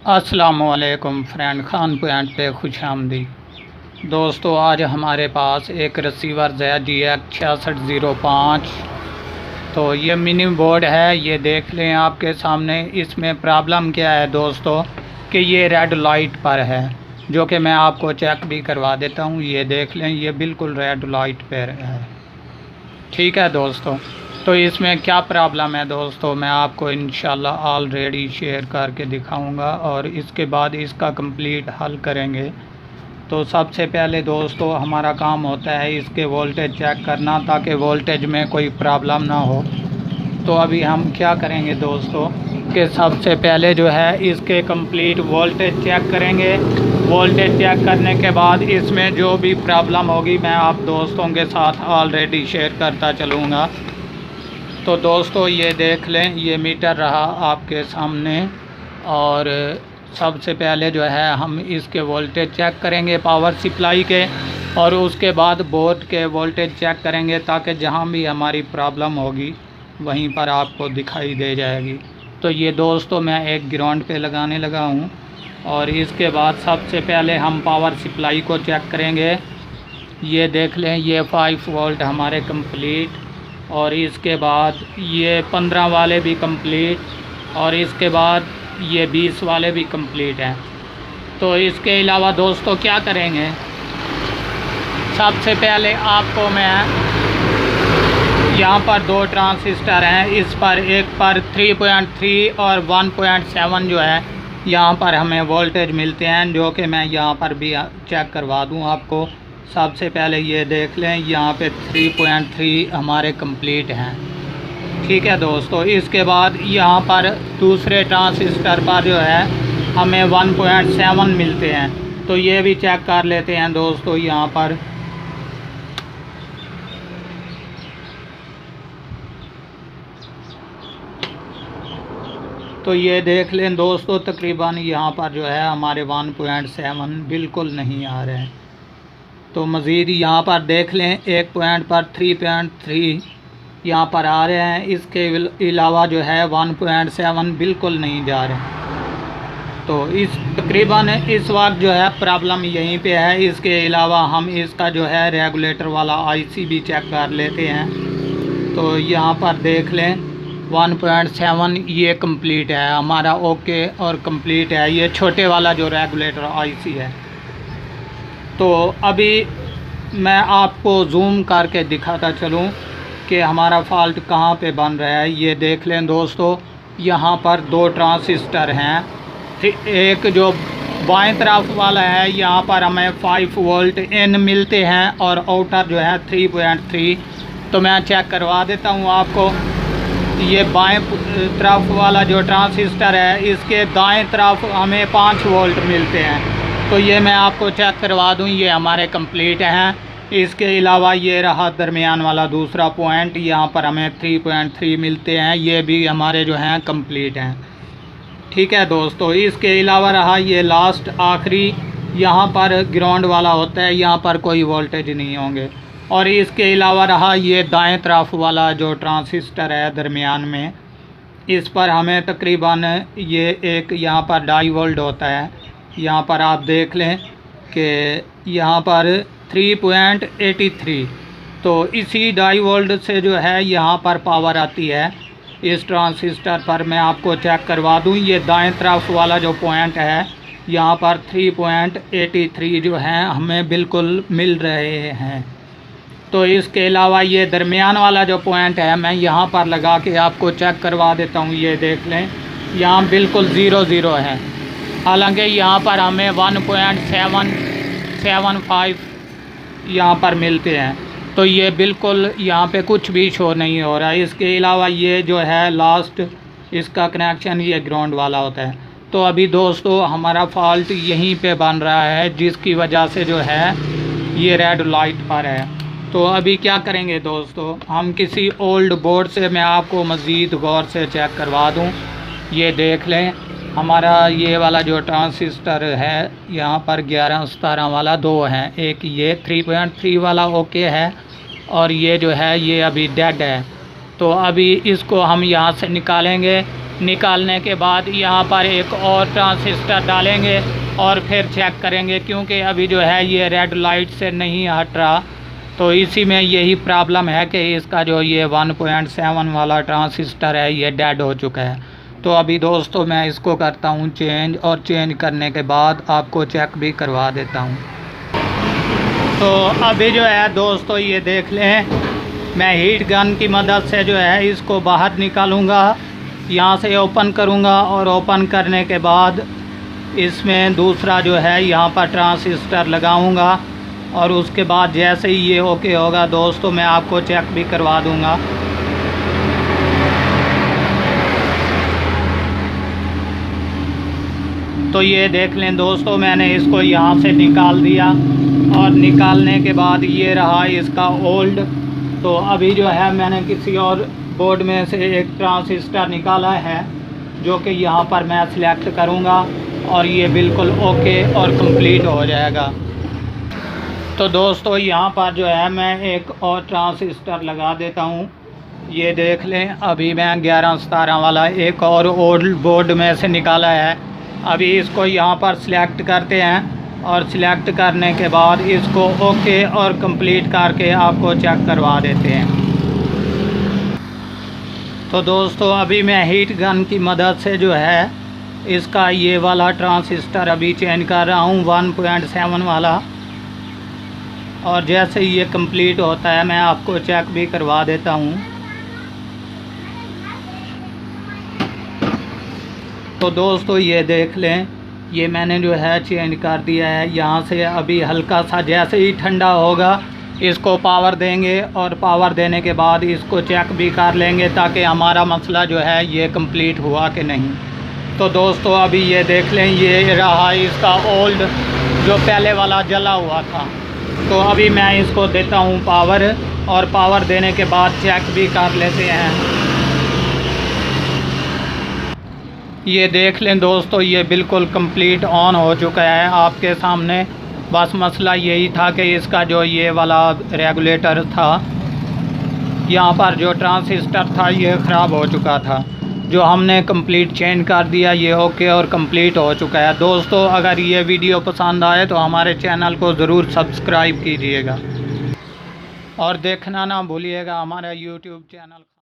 अस्सलामुअलैकुम friend, Khan point पे खुश आमदीद। दोस्तों, आज हमारे पास एक रिसीवर है GX6605। तो ये मिनी बोर्ड है, ये देख लें आपके सामने। इसमें प्रॉब्लम क्या है दोस्तों कि ये रेड लाइट पर है, जो कि मैं आपको चेक भी करवा देता हूँ। ये देख लें, ये बिल्कुल रेड लाइट पर है। ठीक है दोस्तों, तो इसमें क्या प्रॉब्लम है दोस्तों, मैं आपको इंशाल्लाह ऑलरेडी शेयर करके दिखाऊंगा और इसके बाद इसका कंप्लीट हल करेंगे। तो सबसे पहले दोस्तों हमारा काम होता है इसके वोल्टेज चेक करना, ताकि वोल्टेज में कोई प्रॉब्लम ना हो। तो अभी हम क्या करेंगे दोस्तों कि सबसे पहले जो है इसके कंप्लीट वोल्टेज चेक करेंगे। वोल्टेज चेक करने के बाद इसमें जो भी प्रॉब्लम होगी मैं आप दोस्तों के साथ ऑलरेडी शेयर करता चलूँगा। तो दोस्तों ये देख लें, ये मीटर रहा आपके सामने। और सबसे पहले जो है हम इसके वोल्टेज चेक करेंगे पावर सप्लाई के, और उसके बाद बोर्ड के वोल्टेज चेक करेंगे, ताकि जहां भी हमारी प्रॉब्लम होगी वहीं पर आपको दिखाई दे जाएगी। तो ये दोस्तों मैं एक ग्राउंड पे लगाने लगा हूं, और इसके बाद सबसे पहले हम पावर सप्लाई को चेक करेंगे। ये देख लें, ये 5 वोल्ट हमारे कंप्लीट, और इसके बाद ये 15 वाले भी कंप्लीट, और इसके बाद ये 20 वाले भी कंप्लीट हैं। तो इसके अलावा दोस्तों क्या करेंगे, सबसे पहले आपको मैं यहाँ पर 2 ट्रांजिस्टर हैं, इस पर एक पर 3.3 और 1.7 जो है यहाँ पर हमें वोल्टेज मिलते हैं, जो कि मैं यहाँ पर भी चेक करवा दूँ आपको। सबसे पहले ये देख लें, यहाँ पे 3.3 हमारे कंप्लीट हैं। ठीक है दोस्तों, इसके बाद यहाँ पर दूसरे ट्रांजिस्टर पर जो है हमें 1.7 मिलते हैं। तो ये भी चेक कर लेते हैं दोस्तों यहाँ पर। तो ये देख लें दोस्तों, तकरीबन यहाँ पर जो है हमारे 1.7 बिल्कुल नहीं आ रहे हैं। तो मज़ीद यहाँ पर देख लें, एक पॉइंट पर 3.3 यहाँ पर आ रहे हैं। इसके अलावा जो है 1.7 बिल्कुल नहीं जा रहे। तो इस तकरीबन इस वक्त जो है प्रॉब्लम यहीं पे है। इसके अलावा हम इसका जो है रेगुलेटर वाला आईसी भी चेक कर लेते हैं। तो यहाँ पर देख लें 1.7 ये कंप्लीट है हमारा, ओके और कंप्लीट है ये छोटे वाला जो रेगुलेटर आईसी है। तो अभी मैं आपको जूम करके दिखाता चलूँ कि हमारा फ़ॉल्ट कहाँ पे बन रहा है। ये देख लें दोस्तों, यहाँ पर 2 ट्रांजिस्टर हैं। एक जो बाएं तरफ वाला है, यहाँ पर हमें 5 वोल्ट इन मिलते हैं, और आउटर जो है 3.3। तो मैं चेक करवा देता हूँ आपको। ये बाएं तरफ वाला जो ट्रांजिस्टर है, इसके दाएं तरफ हमें 5 वोल्ट मिलते हैं। तो ये मैं आपको चेक करवा दूं, ये हमारे कंप्लीट हैं। इसके अलावा ये रहा दरमियान वाला दूसरा पॉइंट, यहाँ पर हमें 3.3 मिलते हैं, ये भी हमारे जो हैं कंप्लीट हैं। ठीक है दोस्तों, इसके अलावा रहा ये लास्ट आखिरी, यहाँ पर ग्राउंड वाला होता है, यहाँ पर कोई वोल्टेज नहीं होंगे। और इसके अलावा रहा ये दाएँ तरफ वाला जो ट्रांजिस्टर है दरमियान में, इस पर हमें तकरीबन ये एक यहाँ पर 2.5 वोल्ट होता है। यहाँ पर आप देख लें कि यहाँ पर 3.83। तो इसी 2.5 वोल्ट से जो है यहाँ पर पावर आती है इस ट्रांजिस्टर पर। मैं आपको चेक करवा दूँ, ये दाएं तरफ वाला जो पॉइंट है, यहाँ पर 3.83 जो है हमें बिल्कुल मिल रहे हैं। तो इसके अलावा ये दरमियान वाला जो पॉइंट है, मैं यहाँ पर लगा के आपको चेक करवा देता हूँ। ये देख लें, यहाँ बिल्कुल 0 है, हालांकि यहाँ पर हमें 1.775 यहाँ पर मिलते हैं। तो ये बिल्कुल यहाँ पे कुछ भी शो नहीं हो रहा है। इसके अलावा ये जो है लास्ट इसका कनेक्शन ये ग्राउंड वाला होता है। तो अभी दोस्तों हमारा फॉल्ट यहीं पे बन रहा है, जिसकी वजह से जो है ये रेड लाइट पर है। तो अभी क्या करेंगे दोस्तों, हम किसी ओल्ड बोर्ड से मैं आपको मज़ीद गौर से चेक करवा दूँ। ये देख लें, हमारा ये वाला जो ट्रांजिस्टर है, यहाँ पर 11-17 वाला 2 हैं। एक ये 3.3 वाला ओके है, और ये जो है ये अभी डेड है। तो अभी इसको हम यहाँ से निकालेंगे निकालने के बाद यहाँ पर एक और ट्रांजिस्टर डालेंगे और फिर चेक करेंगे, क्योंकि अभी जो है ये रेड लाइट से नहीं हट रहा। तो इसी में यही प्रॉब्लम है कि इसका जो ये 1.7 वाला ट्रांजिस्टर है ये डेड हो चुका है। तो अभी दोस्तों मैं इसको करता हूँ चेंज, और चेंज करने के बाद आपको चेक भी करवा देता हूँ। तो अभी जो है दोस्तों ये देख लें, मैं हीट गन की मदद से जो है इसको बाहर निकालूंगा, यहाँ से ओपन करूंगा, और ओपन करने के बाद इसमें दूसरा जो है यहाँ पर ट्रांजिस्टर लगाऊंगा, और उसके बाद जैसे ही ये ओके होगा दोस्तों मैं आपको चेक भी करवा दूंगा। तो ये देख लें दोस्तों, मैंने इसको यहाँ से निकाल दिया, और निकालने के बाद ये रहा इसका ओल्ड। तो अभी जो है मैंने किसी और बोर्ड में से एक ट्रांजिस्टर निकाला है, जो कि यहाँ पर मैं सिलेक्ट करूँगा, और ये बिल्कुल ओके और कंप्लीट हो जाएगा। तो दोस्तों यहाँ पर जो है मैं एक और ट्रांजिस्टर लगा देता हूँ। ये देख लें, अभी मैं 1117 वाला एक और ओल्ड बोर्ड में से निकाला है। अभी इसको यहाँ पर सिलेक्ट करते हैं, और सिलेक्ट करने के बाद इसको ओके और कंप्लीट करके आपको चेक करवा देते हैं। तो दोस्तों अभी मैं हीट गन की मदद से जो है इसका ये वाला ट्रांजिस्टर अभी चेंज कर रहा हूँ 1.7 वाला, और जैसे ही ये कंप्लीट होता है मैं आपको चेक भी करवा देता हूँ। तो दोस्तों ये देख लें, ये मैंने जो है चेंज कर दिया है। यहाँ से अभी हल्का सा जैसे ही ठंडा होगा इसको पावर देंगे, और पावर देने के बाद इसको चेक भी कर लेंगे, ताकि हमारा मसला जो है ये कंप्लीट हुआ कि नहीं। तो दोस्तों अभी ये देख लें, ये रहा इसका ओल्ड जो पहले वाला जला हुआ था। तो अभी मैं इसको देता हूँ पावर, और पावर देने के बाद चेक भी कर लेते हैं। ये देख लें दोस्तों, ये बिल्कुल कंप्लीट ऑन हो चुका है आपके सामने। बस मसला यही था कि इसका जो ये वाला रेगुलेटर था, यहाँ पर जो ट्रांजिस्टर था ये ख़राब हो चुका था, जो हमने कंप्लीट चेंज कर दिया। ये ओके और कंप्लीट हो चुका है। दोस्तों अगर ये वीडियो पसंद आए तो हमारे चैनल को ज़रूर सब्सक्राइब कीजिएगा, और देखना ना भूलिएगा हमारा यूट्यूब चैनल।